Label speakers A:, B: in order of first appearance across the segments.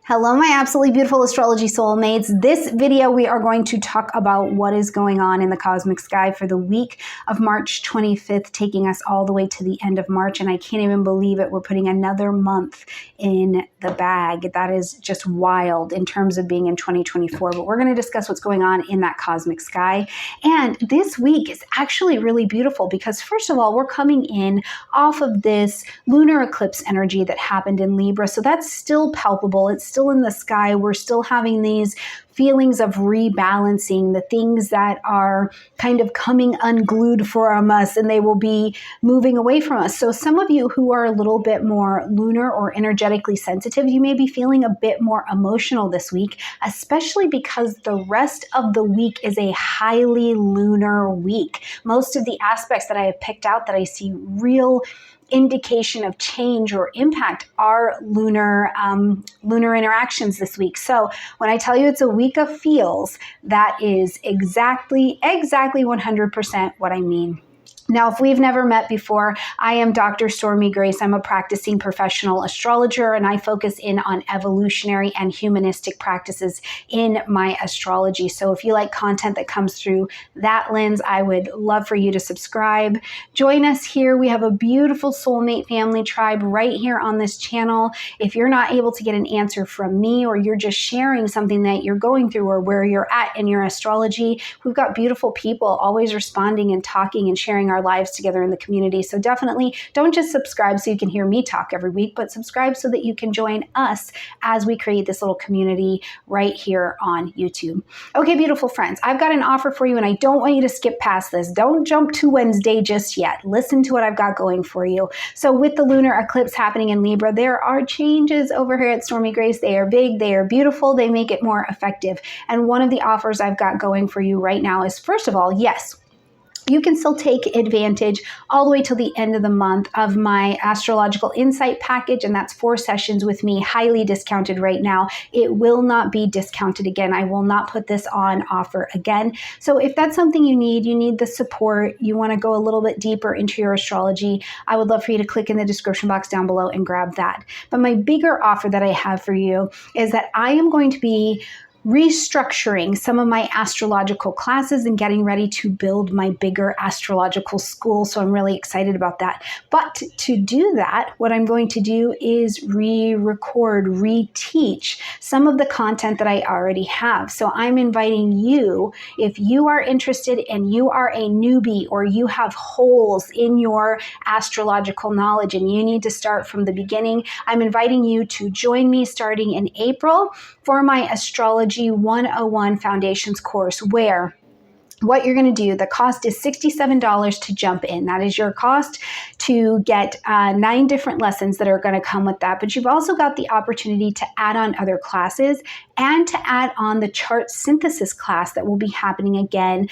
A: Hello, my absolutely beautiful astrology soulmates. This video, we are going to talk about what is going on in the cosmic sky for the week of March 25th, taking us all the way to the end of March. And I can't even believe it. We're putting another month in the bag. That is just wild in terms of being in 2024. But we're going to discuss what's going on in that cosmic sky. And this week is actually really beautiful because, first of all, we're coming in off of this lunar eclipse energy that happened in Libra. So that's still palpable. It's still in the sky. We're still having these feelings of rebalancing, the things that are kind of coming unglued from us, and they will be moving away from us. So some of you who are a little bit more lunar or energetically sensitive, you may be feeling a bit more emotional this week, especially because the rest of the week is a highly lunar week. Most of the aspects that I have picked out that I see real indication of change or impact are lunar interactions this week. So when I tell you it's a week of feels, that is exactly 100% what I mean. Now, if we've never met before, I am Dr. Stormie Grace. I'm a practicing professional astrologer, and I focus in on evolutionary and humanistic practices in my astrology. So if you like content that comes through that lens, I would love for you to subscribe. Join us here. We have a beautiful soulmate family tribe right here on this channel. If you're not able to get an answer from me, or you're just sharing something that you're going through or where you're at in your astrology, we've got beautiful people always responding and talking and sharing our lives together in the community. So definitely don't just subscribe so you can hear me talk every week, but subscribe so that you can join us as we create this little community right here on YouTube. Okay, beautiful friends, I've got an offer for you, and I don't want you to skip past this. Don't jump to Wednesday just yet. Listen to what I've got going for you. So with the lunar eclipse happening in Libra, there are changes over here at Stormie Grace. They are big, they are beautiful, they make it more effective. And one of the offers I've got going for you right now is, first of all, yes, you can still take advantage all the way till the end of the month of my astrological insight package, and that's 4 sessions with me, highly discounted right now. It will not be discounted again. I will not put this on offer again. So if that's something you need the support, you want to go a little bit deeper into your astrology, I would love for you to click in the description box down below and grab that. But my bigger offer that I have for you is that I am going to be restructuring some of my astrological classes and getting ready to build my bigger astrological school. So I'm really excited about that. But to do that, what I'm going to do is re-record, re-teach some of the content that I already have. So I'm inviting you, if you are interested and you are a newbie, or you have holes in your astrological knowledge and you need to start from the beginning, I'm inviting you to join me starting in April for my Astrology 101 Foundations course, where what you're going to do, the cost is $67 to jump in. That is your cost to get 9 different lessons that are going to come with that. But you've also got the opportunity to add on other classes and to add on the chart synthesis class that will be happening again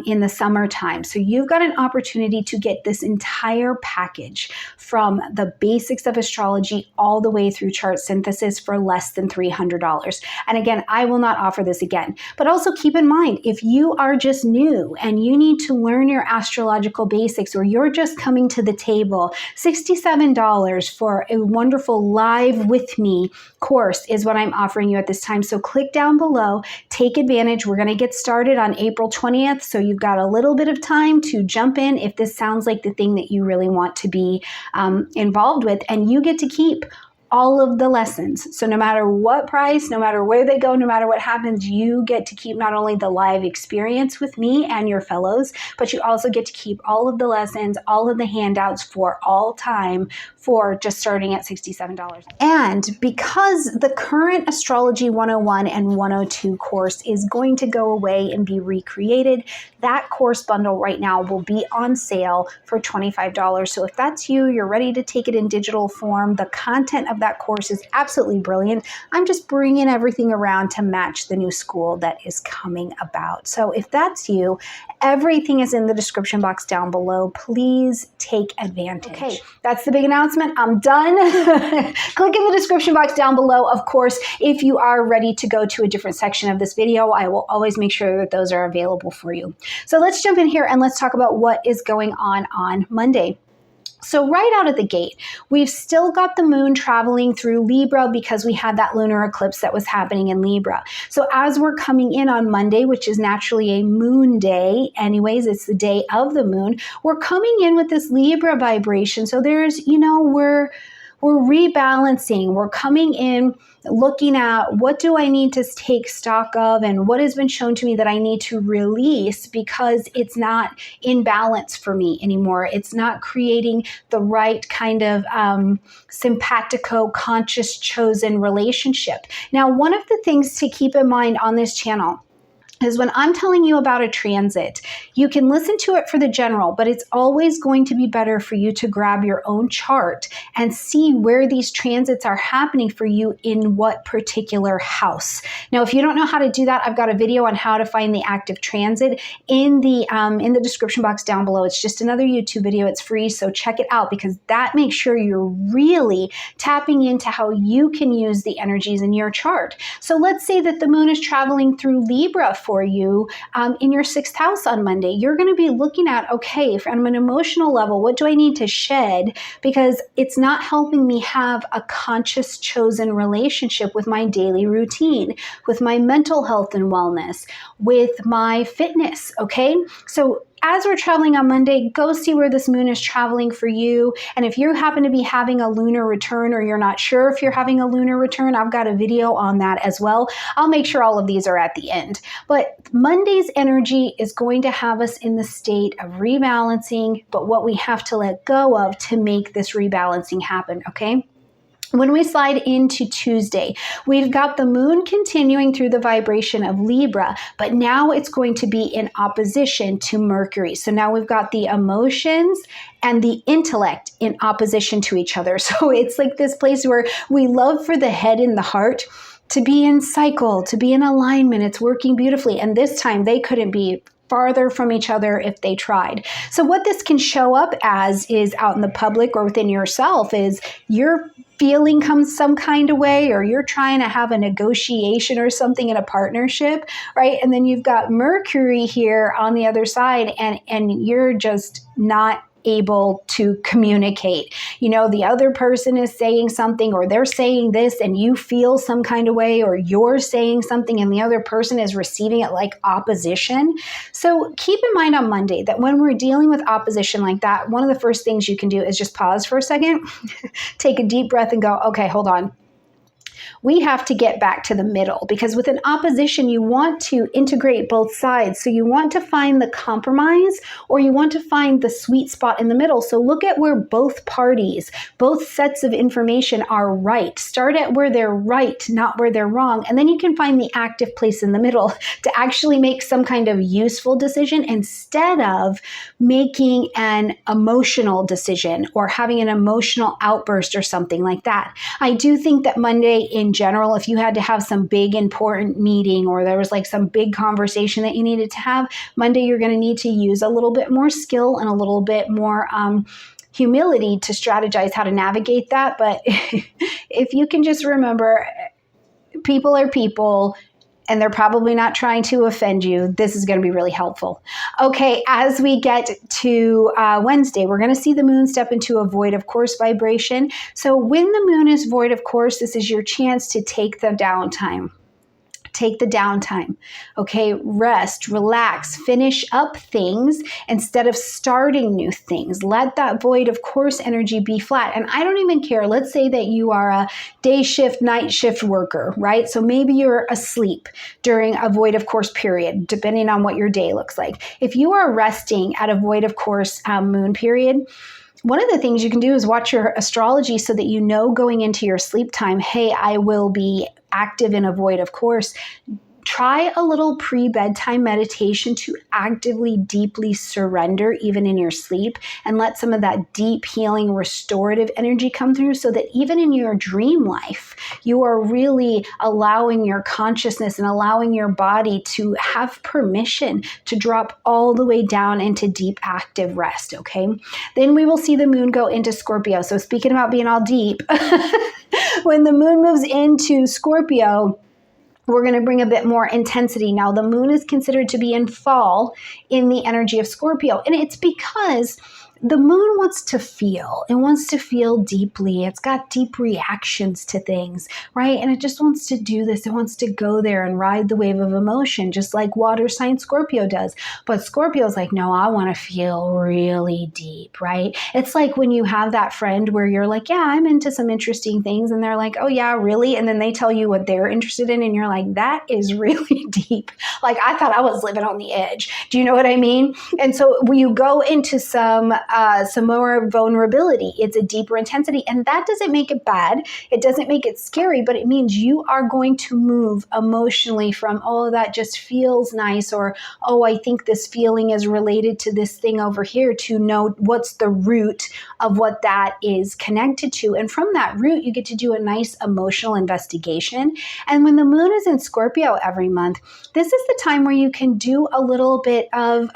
A: in the summertime. So you've got an opportunity to get this entire package from the basics of astrology all the way through chart synthesis for less than $300. And again, I will not offer this again. But also keep in mind, if you are just new and you need to learn your astrological basics, or you're just coming to the table, $67 for a wonderful live with me course is what I'm offering you at this time. So click down below, take advantage. We're going to get started on April 20th. So you've got a little bit of time to jump in if this sounds like the thing that you really want to be involved with, and you get to keep all of the lessons. So no matter what price, no matter where they go, no matter what happens, you get to keep not only the live experience with me and your fellows, but you also get to keep all of the lessons, all of the handouts for all time, for just starting at $67. And because the current Astrology 101 and 102 course is going to go away and be recreated, that course bundle right now will be on sale for $25. So if that's you, you're ready to take it in digital form. The content of that course is absolutely brilliant. I'm just bringing everything around to match the new school that is coming about. So if that's you, everything is in the description box down below. Please take advantage. Okay, that's the big announcement. I'm done. Click in the description box down below. Of course, if you are ready to go to a different section of this video, I will always make sure that those are available for you. So let's jump in here and let's talk about what is going on Monday. So right out of the gate, we've still got the moon traveling through Libra because we had that lunar eclipse that was happening in Libra. So as we're coming in on Monday, which is naturally a moon day, anyways, it's the day of the moon, we're coming in with this Libra vibration. So there's, we're rebalancing. We're coming in looking at what do I need to take stock of and what has been shown to me that I need to release because it's not in balance for me anymore. It's not creating the right kind of simpatico, conscious, chosen relationship. Now, one of the things to keep in mind on this channel is when I'm telling you about a transit, you can listen to it for the general, but it's always going to be better for you to grab your own chart and see where these transits are happening for you in what particular house. Now, if you don't know how to do that, I've got a video on how to find the active transit in the description box down below. It's just another YouTube video. It's free, so check it out because that makes sure you're really tapping into how you can use the energies in your chart. So let's say that the moon is traveling through Libra for you in your 6th house on Monday. You're going to be looking at, okay, from an emotional level, what do I need to shed? Because it's not helping me have a conscious, chosen relationship with my daily routine, with my mental health and wellness, with my fitness, okay? So as we're traveling on Monday, go see where this moon is traveling for you. And if you happen to be having a lunar return or you're not sure if you're having a lunar return, I've got a video on that as well. I'll make sure all of these are at the end. But Monday's energy is going to have us in the state of rebalancing, but what we have to let go of to make this rebalancing happen, okay? When we slide into Tuesday, we've got the moon continuing through the vibration of Libra, but now it's going to be in opposition to Mercury. So now we've got the emotions and the intellect in opposition to each other. So it's like this place where we love for the head and the heart to be in cycle, to be in alignment. It's working beautifully. And this time they couldn't be farther from each other if they tried. So what this can show up as is out in the public or within yourself is you're feeling comes some kind of way, or you're trying to have a negotiation or something in a partnership, right? And then you've got Mercury here on the other side, and you're just not able to communicate. The other person is saying something, or they're saying this, and you feel some kind of way, or you're saying something and the other person is receiving it like opposition. So keep in mind on Monday that when we're dealing with opposition like that, one of the first things you can do is just pause for a second, take a deep breath and go, okay, hold on. We have to get back to the middle, because with an opposition, you want to integrate both sides. So you want to find the compromise, or you want to find the sweet spot in the middle. So look at where both parties, both sets of information are right. Start at where they're right, not where they're wrong. And then you can find the active place in the middle to actually make some kind of useful decision instead of making an emotional decision or having an emotional outburst or something like that. I do think that Monday in general, if you had to have some big important meeting, or there was like some big conversation that you needed to have, Monday you're going to need to use a little bit more skill and a little bit more humility to strategize how to navigate that. But if you can just remember, people are people, and they're probably not trying to offend you, this is going to be really helpful. Okay, as we get to Wednesday, we're going to see the moon step into a void of course vibration. So when the moon is void of course, this is your chance to take the downtime. Take the downtime, okay? Rest, relax, finish up things instead of starting new things. Let that void of course energy be flat. And I don't even care. Let's say that you are a day shift, night shift worker, right? So maybe you're asleep during a void of course period, depending on what your day looks like. If you are resting at a void of course moon period, one of the things you can do is watch your astrology so that you know going into your sleep time, hey, I will be active in a void of course. Try a little pre-bedtime meditation to actively, deeply surrender even in your sleep, and let some of that deep healing, restorative energy come through, so that even in your dream life, you are really allowing your consciousness and allowing your body to have permission to drop all the way down into deep active rest, okay? Then we will see the moon go into Scorpio. So speaking about being all deep, when the moon moves into Scorpio, we're going to bring a bit more intensity. Now, the moon is considered to be in fall in the energy of Scorpio. And it's because the moon wants to feel. It wants to feel deeply. It's got deep reactions to things, right? And it just wants to do this. It wants to go there and ride the wave of emotion, just like water sign Scorpio does. But Scorpio's like, no, I want to feel really deep, right? It's like when you have that friend where you're like, yeah, I'm into some interesting things. And they're like, oh yeah, really? And then they tell you what they're interested in. And you're like, that is really deep. Like I thought I was living on the edge. Do you know what I mean? And so when you go into some more vulnerability, it's a deeper intensity, and that doesn't make it bad. It doesn't make it scary, but it means you are going to move emotionally from, oh, that just feels nice, or, oh, I think this feeling is related to this thing over here, to know what's the root of what that is connected to. And from that root, you get to do a nice emotional investigation. And when the moon is in Scorpio every month, this is the time where you can do a little bit of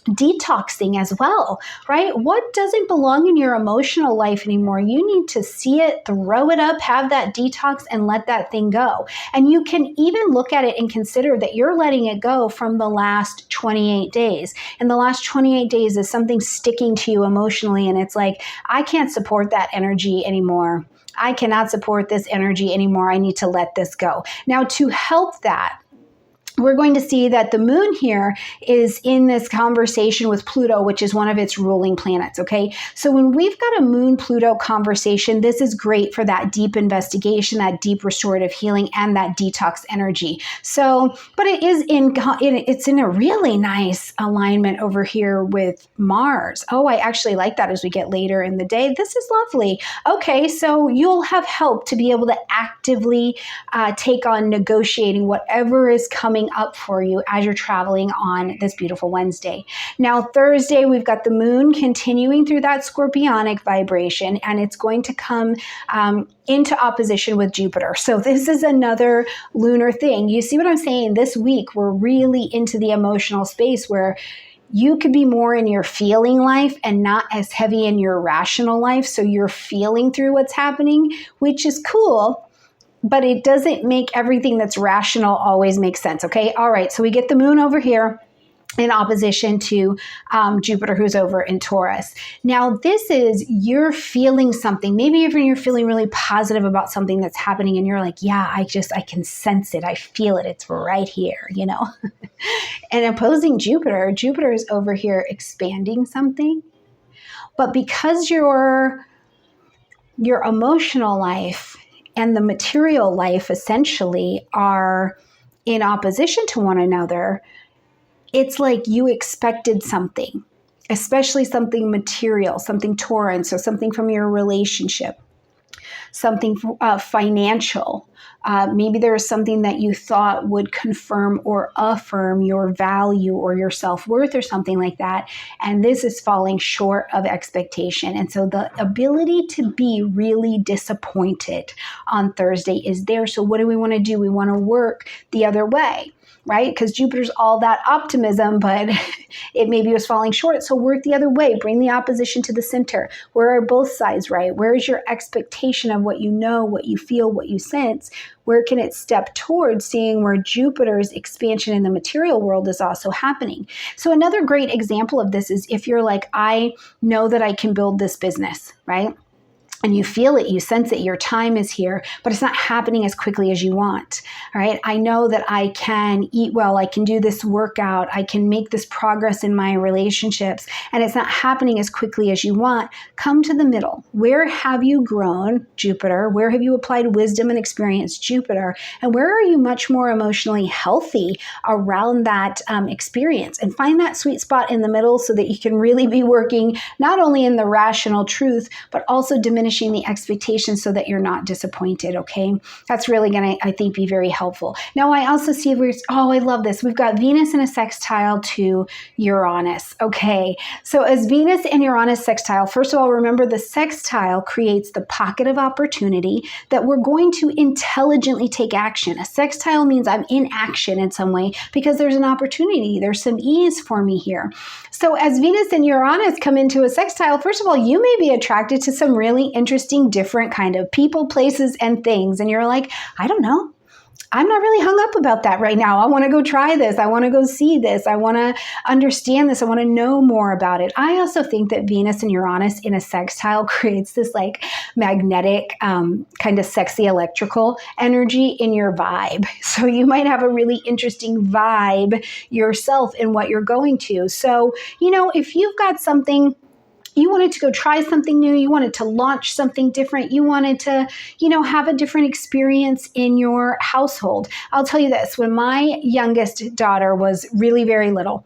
A: detoxing as well, right? What doesn't belong in your emotional life anymore? You need to see it, throw it up, have that detox, and let that thing go. And you can even look at it and consider that you're letting it go from the last 28 days. And the last 28 days is something sticking to you emotionally. And it's like, I can't support that energy anymore. I cannot support this energy anymore. I need to let this go. Now, to help that, we're going to see that the moon here is in this conversation with Pluto, which is one of its ruling planets, okay? So when we've got a moon-Pluto conversation, this is great for that deep investigation, that deep restorative healing, and that detox energy. So, but it's in a really nice alignment over here with Mars. Oh, I actually like that as we get later in the day. This is lovely. Okay, so you'll have help to be able to actively take on negotiating whatever is coming up for you as you're traveling on this beautiful Wednesday. Now, Thursday, we've got the moon continuing through that scorpionic vibration, and it's going to come into opposition with Jupiter. So this is another lunar thing. You see what I'm saying? This week, we're really into the emotional space where you could be more in your feeling life and not as heavy in your rational life. So you're feeling through what's happening, which is cool. But it doesn't make everything that's rational always make sense, okay? All right, so we get the moon over here in opposition to Jupiter, who's over in Taurus. Now, this is you're feeling something. Maybe even you're feeling really positive about something that's happening, and you're like, yeah, I can sense it. I feel it. It's right here, you know? And opposing Jupiter is over here expanding something. But because your emotional life and the material life essentially are in opposition to one another, it's like you expected something, especially something material, something Tauran, so something from your relationship, something financial. Maybe there was something that you thought would confirm or affirm your value or your self-worth or something like that. And this is falling short of expectation. And so the ability to be really disappointed on Thursday is there. So what do we want to do? We want to work the other way, right? Because Jupiter's all that optimism, but it maybe was falling short. So work the other way. Bring the opposition to the center. Where are both sides right? Where is your expectation of what you know, what you feel, what you sense? Where can it step towards seeing where Jupiter's expansion in the material world is also happening? So another great example of this is if you're like, I know that I can build this business, right? And you feel it, you sense it, your time is here, but it's not happening as quickly as you want, right? I know that I can eat well, I can do this workout, I can make this progress in my relationships, and it's not happening as quickly as you want. Come to the middle. Where have you grown, Jupiter? Where have you applied wisdom and experience, Jupiter? And where are you much more emotionally healthy around that experience? And find that sweet spot in the middle so that you can really be working not only in the rational truth, but also diminishing the expectations so that you're not disappointed, okay? That's really going to, I think, be very helpful. Now, I also see, I love this. We've got Venus in a sextile to Uranus, okay? So as Venus and Uranus sextile, first of all, remember the sextile creates the pocket of opportunity that we're going to intelligently take action. A sextile means I'm in action in some way because there's an opportunity. There's some ease for me here. So as Venus and Uranus come into a sextile, first of all, you may be attracted to some really interesting, different kind of people, places, and things. And you're like, I don't know. I'm not really hung up about that right now. I want to go try this. I want to go see this. I want to understand this. I want to know more about it. I also think that Venus and Uranus in a sextile creates this like magnetic, kind of sexy electrical energy in your vibe. So you might have a really interesting vibe yourself in what you're going to. So, if you've got something, you wanted to go try something new, you wanted to launch something different, you wanted to, have a different experience in your household. I'll tell you this, when my youngest daughter was really very little,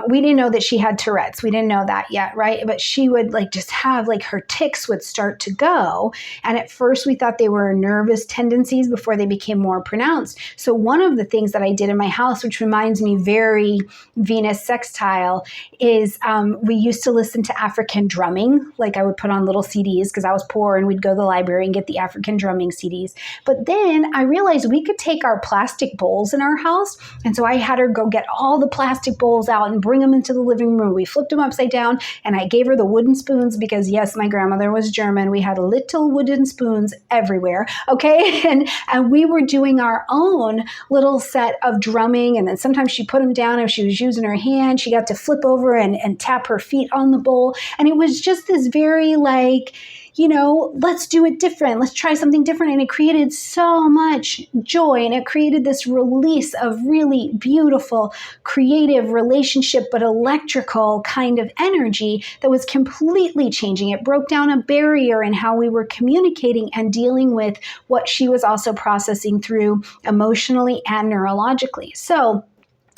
A: we didn't know that she had Tourette's. We didn't know that yet, right? But she would just have her tics would start to go. And at first we thought they were nervous tendencies before they became more pronounced. So one of the things that I did in my house, which reminds me very Venus sextile, is we used to listen to African drumming. I would put on little CDs because I was poor and we'd go to the library and get the African drumming CDs. But then I realized we could take our plastic bowls in our house. And so I had her go get all the plastic bowls out and bring them into the living room. We flipped them upside down and I gave her the wooden spoons because yes, my grandmother was German. We had little wooden spoons everywhere. Okay. And we were doing our own little set of drumming. And then sometimes she put them down. If she was using her hand, she got to flip over and tap her feet on the bowl. And it was just this very let's do it different. Let's try something different. And it created so much joy. And it created this release of really beautiful, creative relationship, but electrical kind of energy that was completely changing. It broke down a barrier in how we were communicating and dealing with what she was also processing through emotionally and neurologically. So,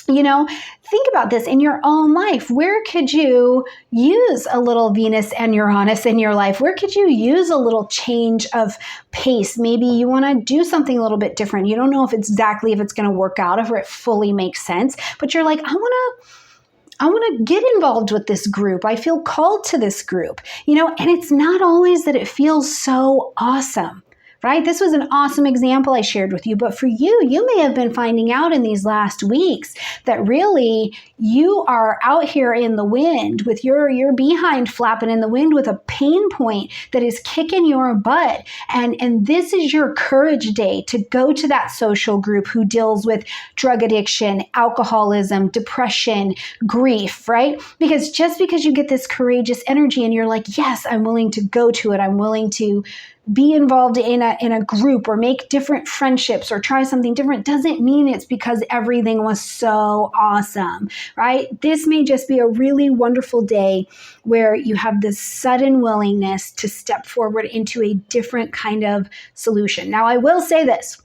A: think about this in your own life. Where could you use a little Venus and Uranus in your life? Where could you use a little change of pace? Maybe you want to do something a little bit different. You don't know if it's going to work out, if it fully makes sense, but you're like, I want to get involved with this group. I feel called to this group, and it's not always that it feels so awesome. Right? This was an awesome example I shared with you, but for you, you may have been finding out in these last weeks that really you are out here in the wind with your behind flapping in the wind with a pain point that is kicking your butt. And this is your courage day to go to that social group who deals with drug addiction, alcoholism, depression, grief, right? Because just because you get this courageous energy and you're like, yes, I'm willing to go to it. I'm willing to be involved in a group or make different friendships or try something different doesn't mean it's because everything was so awesome, right? This may just be a really wonderful day where you have this sudden willingness to step forward into a different kind of solution. Now, I will say this.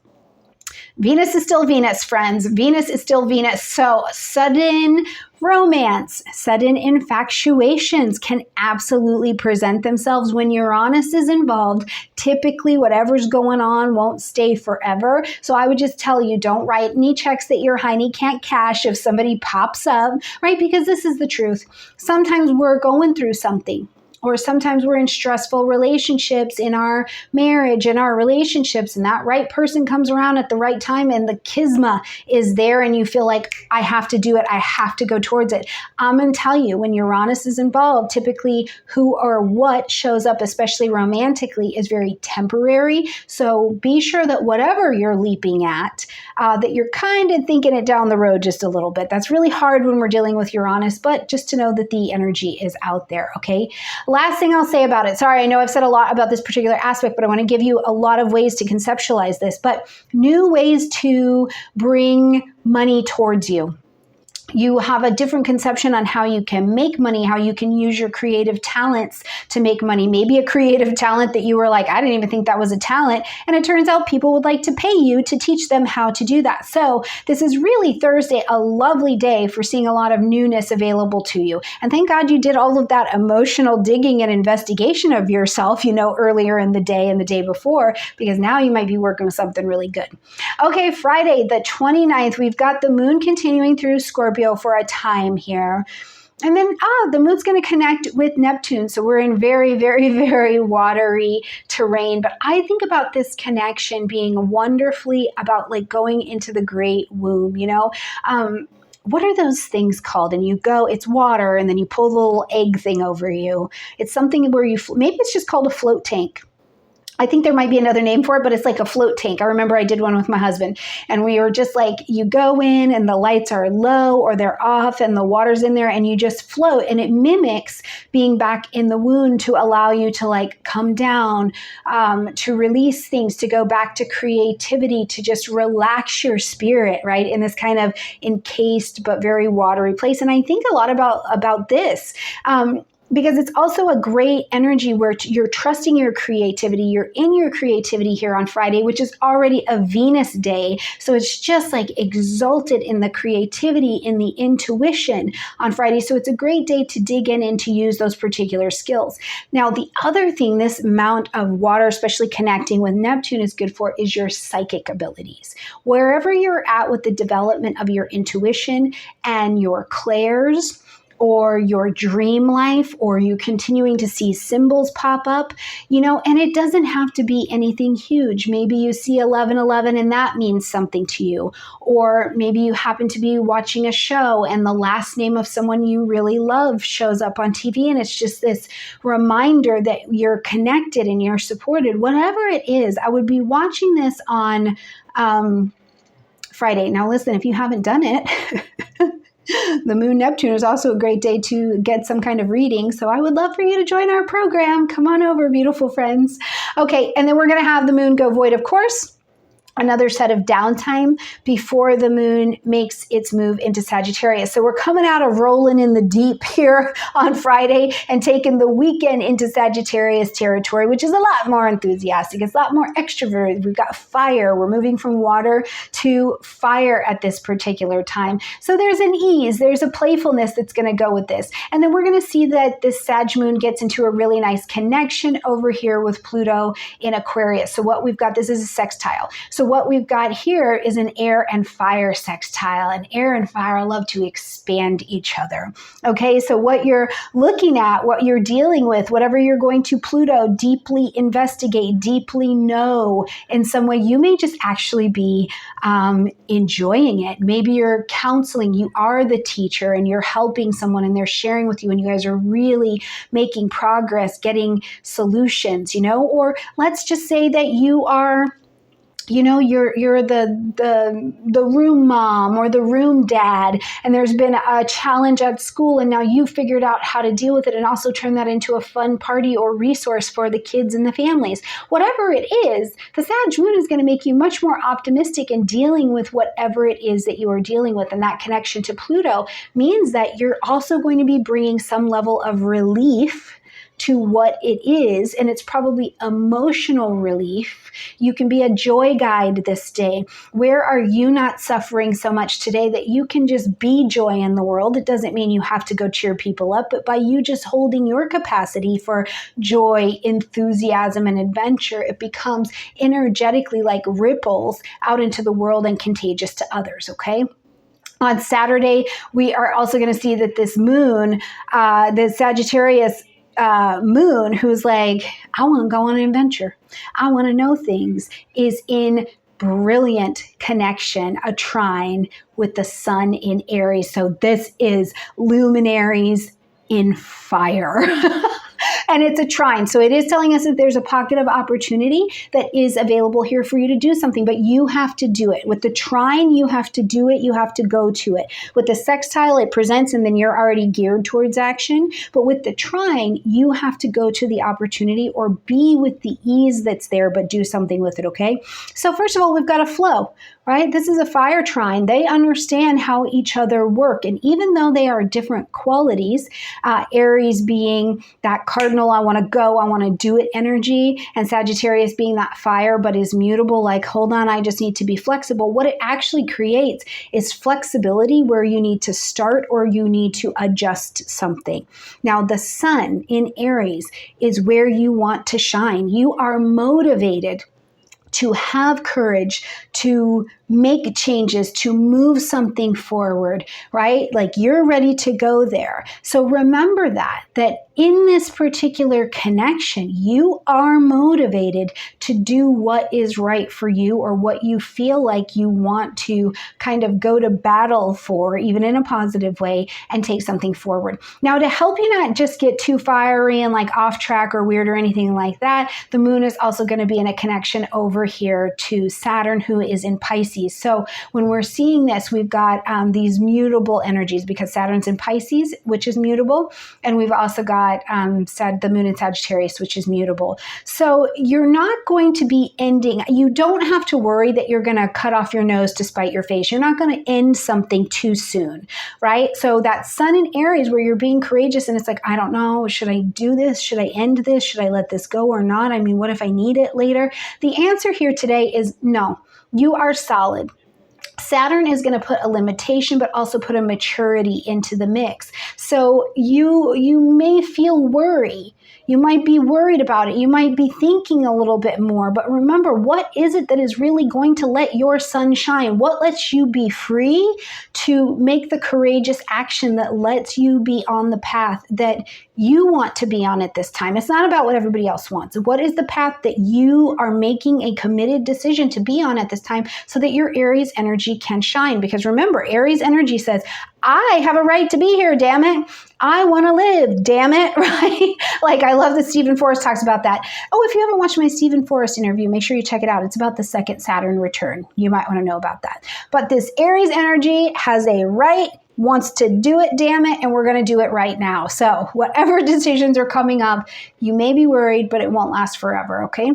A: Venus is still Venus, friends. Venus is still Venus. So sudden romance, sudden infatuations can absolutely present themselves when Uranus is involved. Typically, whatever's going on won't stay forever. So I would just tell you, don't write any checks that your hiney can't cash if somebody pops up, right? Because this is the truth. Sometimes we're going through something. Or sometimes we're in stressful relationships in our marriage and our relationships, and that right person comes around at the right time and the charisma is there and you feel like, I have to do it. I have to go towards it. I'm going to tell you, when Uranus is involved, typically who or what shows up, especially romantically, is very temporary. So be sure that whatever you're leaping at, that you're kind of thinking it down the road just a little bit. That's really hard when we're dealing with Uranus, but just to know that the energy is out there, okay? Last thing I'll say about it, sorry, I know I've said a lot about this particular aspect, but I want to give you a lot of ways to conceptualize this, but new ways to bring money towards you. You have a different conception on how you can make money, how you can use your creative talents to make money. Maybe a creative talent that you were like, I didn't even think that was a talent. And it turns out people would like to pay you to teach them how to do that. So this is really Thursday, a lovely day for seeing a lot of newness available to you. And thank God you did all of that emotional digging and investigation of yourself, earlier in the day and the day before, because now you might be working with something really good. Okay, Friday, the 29th, we've got the moon continuing through Scorpio for a time here. And then, the moon's going to connect with Neptune. So we're in very, very, very watery terrain. But I think about this connection being wonderfully about going into the great womb, what are those things called? And you go, it's water, and then you pull the little egg thing over you. It's something where maybe it's just called a float tank. I think there might be another name for it, but it's like a float tank. I remember I did one with my husband, and we were just like, you go in and the lights are low or they're off and the water's in there and you just float, and it mimics being back in the womb to allow you to like come down, to release things, to go back to creativity, to just relax your spirit, right? In this kind of encased but very watery place. And I think a lot about this, because it's also a great energy where you're trusting your creativity. You're in your creativity here on Friday, which is already a Venus day. So it's just like exalted in the creativity, in the intuition on Friday. So it's a great day to dig in and to use those particular skills. Now, the other thing this amount of water, especially connecting with Neptune, is good for is your psychic abilities. Wherever you're at with the development of your intuition and your clairs, or your dream life, or you continuing to see symbols pop up, and it doesn't have to be anything huge. Maybe you see 1111 and that means something to you. Or maybe you happen to be watching a show and the last name of someone you really love shows up on TV, and it's just this reminder that you're connected and you're supported. Whatever it is, I would be watching this on Friday. Now listen, if you haven't done it, the Moon Neptune is also a great day to get some kind of reading. So I would love for you to join our program. Come on over, beautiful friends. Okay, and then we're going to have the moon go void, of course. Another set of downtime before the moon makes its move into Sagittarius. So we're coming out of rolling in the deep here on Friday and taking the weekend into Sagittarius territory, which is a lot more enthusiastic. It's a lot more extroverted. We've got fire. We're moving from water to fire at this particular time. So there's an ease. There's a playfulness that's going to go with this. And then we're going to see that this Sag moon gets into a really nice connection over here with Pluto in Aquarius. So what we've got, this is a sextile. So what we've got here is an air and fire sextile, and air and fire love to expand each other. Okay, so what you're looking at, what you're dealing with, whatever you're going to Pluto, deeply investigate, deeply know in some way, you may just actually be enjoying it. Maybe you're counseling, you are the teacher and you're helping someone and they're sharing with you and you guys are really making progress, getting solutions, or let's just say that you are you're the room mom or the room dad, and there's been a challenge at school, and now you figured out how to deal with it and also turn that into a fun party or resource for the kids and the families. Whatever it is, the Sag moon is going to make you much more optimistic in dealing with whatever it is that you are dealing with. And that connection to Pluto means that you're also going to be bringing some level of relief to what it is, and it's probably emotional relief. You can be a joy guide this day. Where are you not suffering so much today that you can just be joy in the world? It doesn't mean you have to go cheer people up, but by you just holding your capacity for joy, enthusiasm, and adventure, it becomes energetically like ripples out into the world and contagious to others, okay? On Saturday, we are also going to see that this moon, the Sagittarius moon, who's like, I want to go on an adventure, I want to know things, is in brilliant connection, a trine with the sun in Aries. So this is luminaries in fire. And it's a trine. So it is telling us that there's a pocket of opportunity that is available here for you to do something, but you have to do it. With the trine, you have to do it. You have to go to it. With the sextile, it presents and then you're already geared towards action. But with the trine, you have to go to the opportunity or be with the ease that's there, but do something with it, okay? So first of all, we've got a flow, right? This is a fire trine. They understand how each other work. And even though they are different qualities, Aries being that cardinal, I want to go, I want to do it energy, and Sagittarius being that fire, but is mutable, like, hold on, I just need to be flexible. What it actually creates is flexibility where you need to start or you need to adjust something. Now, the sun in Aries is where you want to shine. You are motivated to have courage, to make changes, to move something forward, right? Like you're ready to go there. So remember that in this particular connection, you are motivated to do what is right for you or what you feel like you want to kind of go to battle for, even in a positive way, and take something forward. Now, to help you not just get too fiery and like off track or weird or anything like that, the moon is also going to be in a connection over here to Saturn, who is in Pisces. So when we're seeing this, we've got these mutable energies because Saturn's in Pisces, which is mutable, and we've also got the moon in Sagittarius, which is mutable. So you're not going to be ending. You don't have to worry that you're going to cut off your nose to spite your face. You're not going to end something too soon, right? So that sun in Aries where you're being courageous and it's like, I don't know, should I do this? Should I end this? Should I let this go or not? I mean, what if I need it later? The answer here today is no. You are solid. Saturn is going to put a limitation, but also put a maturity into the mix. So you may feel worry. You might be worried about it. You might be thinking a little bit more. But remember, what is it that is really going to let your sun shine? What lets you be free to make the courageous action that lets you be on the path that you want to be on at this time? It's not about what everybody else wants. What is the path that you are making a committed decision to be on at this time so that your Aries energy can shine? Because remember, Aries energy says, I have a right to be here, damn it. I want to live, damn it, right? Like, I love that Stephen Forrest talks about that. Oh, if you haven't watched my Stephen Forrest interview, make sure you check it out. It's about the second Saturn return. You might want to know about that. But this Aries energy has a right, wants to do it, damn it, and we're going to do it right now. So whatever decisions are coming up, you may be worried, but it won't last forever, okay?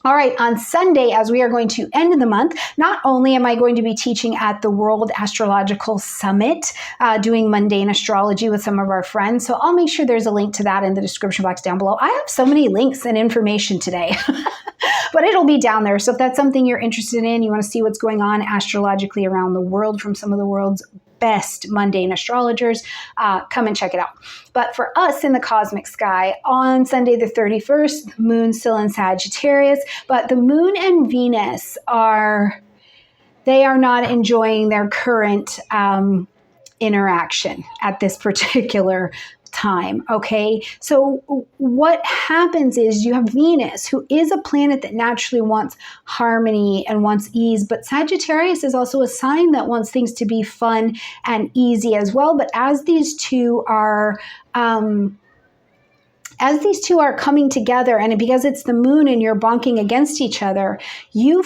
A: All right, on Sunday, as we are going to end the month, not only am I going to be teaching at the World Astrological Summit, doing mundane astrology with some of our friends, so I'll make sure there's a link to that in the description box down below. I have so many links and information today, but it'll be down there. So if that's something you're interested in, you want to see what's going on astrologically around the world from some of the world's best mundane astrologers, come and check it out. But for us in the cosmic sky, on Sunday the 31st, moon still in Sagittarius, but the moon and Venus they are not enjoying their current interaction at this particular time, okay? So what happens is you have Venus, who is a planet that naturally wants harmony and wants ease, but Sagittarius is also a sign that wants things to be fun and easy as well. But as these two are coming together, and because it's the moon and you're bonking against each other, you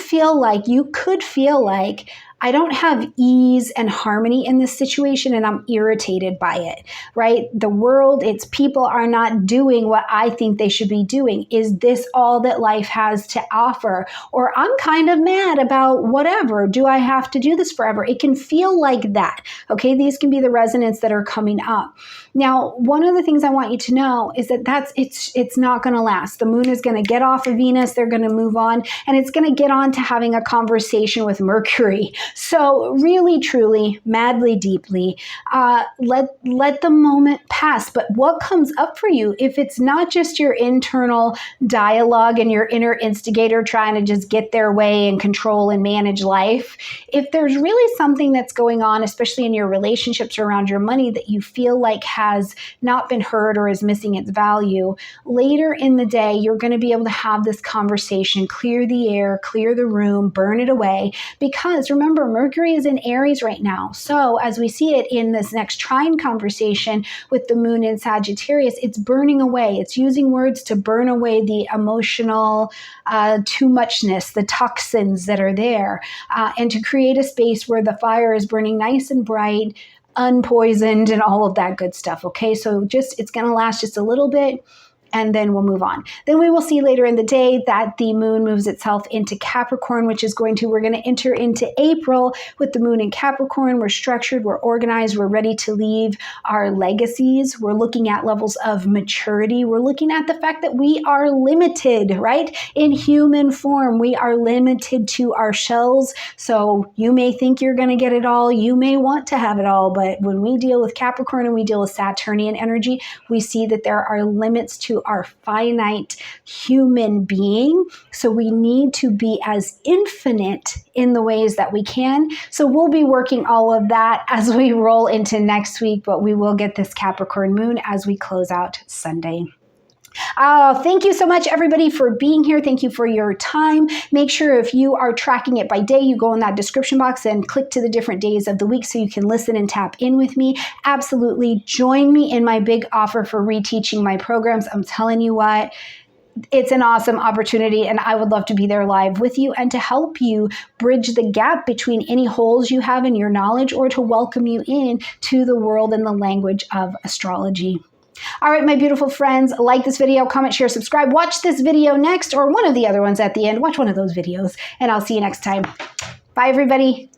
A: could feel like I don't have ease and harmony in this situation, and I'm irritated by it, right? The world, its people are not doing what I think they should be doing. Is this all that life has to offer? Or I'm kind of mad about whatever. Do I have to do this forever? It can feel like that, okay? These can be the resonance that are coming up. Now, one of the things I want you to know is that it's not going to last. The moon is going to get off of Venus. They're going to move on, and it's going to get on to having a conversation with Mercury. So really, truly, madly, deeply, let the moment pass. But what comes up for you, if it's not just your internal dialogue and your inner instigator trying to just get their way and control and manage life, if there's really something that's going on, especially in your relationships around your money, that you feel like has not been heard or is missing its value, later in the day, you're going to be able to have this conversation, clear the air, clear the room, burn it away. Because remember, Mercury is in Aries right now. So as we see it in this next trine conversation with the moon in Sagittarius, it's burning away. It's using words to burn away the emotional too muchness, the toxins that are there, and to create a space where the fire is burning nice and bright, unpoisoned, and all of that good stuff. Okay, so it's going to last just a little bit, and then we'll move on. Then we will see later in the day that the moon moves itself into Capricorn, we're going to enter into April with the moon in Capricorn. We're structured, we're organized, we're ready to leave our legacies. We're looking at levels of maturity. We're looking at the fact that we are limited, right? In human form, we are limited to our shells. So you may think you're going to get it all. You may want to have it all. But when we deal with Capricorn and we deal with Saturnian energy, we see that there are limits to to our finite human being. So we need to be as infinite in the ways that we can. So we'll be working all of that as we roll into next week, but we will get this Capricorn moon as we close out Sunday. Oh, thank you so much, everybody, for being here. Thank you for your time. Make sure if you are tracking it by day, you go in that description box and click to the different days of the week so you can listen and tap in with me. Absolutely join me in my big offer for reteaching my programs. I'm telling you what, it's an awesome opportunity, and I would love to be there live with you and to help you bridge the gap between any holes you have in your knowledge or to welcome you in to the world and the language of astrology. All right, my beautiful friends, like this video, comment, share, subscribe, watch this video next or one of the other ones at the end. Watch one of those videos, and I'll see you next time. Bye, everybody.